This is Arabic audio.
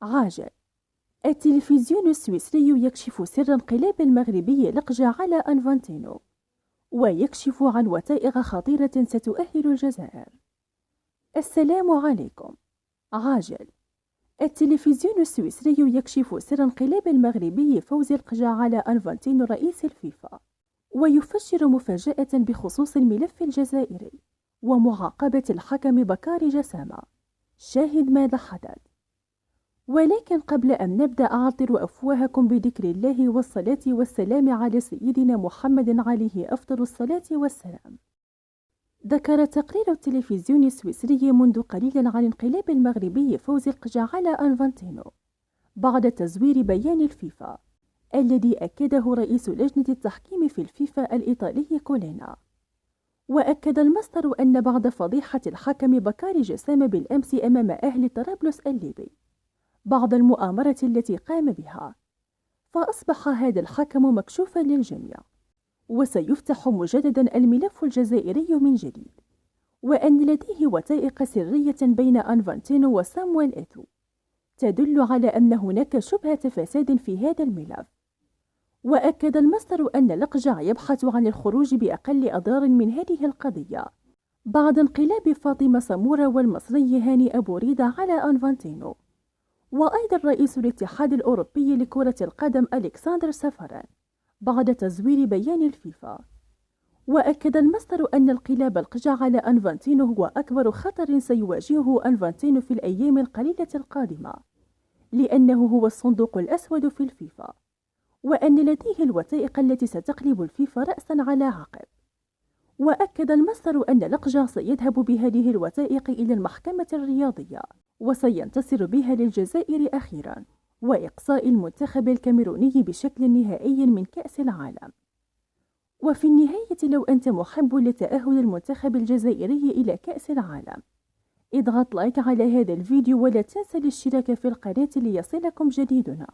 عاجل. التلفزيون السويسري يكشف سر انقلاب المغربي لقجع على أنفانتينو، ويكشف عن وثائق خطيرة ستؤهل الجزائر. السلام عليكم. عاجل. التلفزيون السويسري يكشف سر انقلاب المغربي فوز القجع على أنفانتينو رئيس الفيفا، ويفجر مفاجأة بخصوص الملف الجزائري ومعاقبة الحكم بكاري جسامة. شاهد ماذا حدث. ولكن قبل أن نبدأ أعطر أفواهكم بذكر الله والصلاة والسلام على سيدنا محمد عليه أفضل الصلاة والسلام. ذكر تقرير التلفزيون السويسري منذ قليل عن انقلاب المغربي فوز القجع على أنفانتينو بعد تزوير بيان الفيفا الذي أكده رئيس لجنة التحكيم في الفيفا الإيطالي كولينا. وأكد المصدر أن بعد فضيحة الحكم بكاري جسام بالأمس أمام أهل طرابلس الليبي بعد المؤامرة التي قام بها، فأصبح هذا الحكم مكشوفا للجميع، وسيفتح مجددا الملف الجزائري من جديد، وأن لديه وثائق سرية بين أنفانتينو وسامويل إيتو تدل على أن هناك شبهة فساد في هذا الملف. وأكد المصدر أن الأقجع يبحث عن الخروج بأقل أضرار من هذه القضية بعد انقلاب فاطمة سمورة والمصري هاني أبو ريدة على أنفانتينو، وأيضا رئيس الاتحاد الأوروبي لكرة القدم ألكسندر سافاران بعد تزوير بيان الفيفا. وأكد المصدر أن انقلاب القجع على أنفانتينو هو أكبر خطر سيواجهه أنفانتينو في الأيام القليلة القادمة، لأنه هو الصندوق الأسود في الفيفا، وأن لديه الوثائق التي ستقلب الفيفا رأسا على عقب. وأكد المصدر أن الأقجع سيذهب بهذه الوثائق إلى المحكمة الرياضية وسينتصر بها للجزائر أخيرا وإقصاء المنتخب الكاميروني بشكل نهائي من كأس العالم. وفي النهاية، لو أنت محب لتأهل المنتخب الجزائري إلى كأس العالم، اضغط لايك على هذا الفيديو ولا تنسى الاشتراك في القناة ليصلكم جديدنا.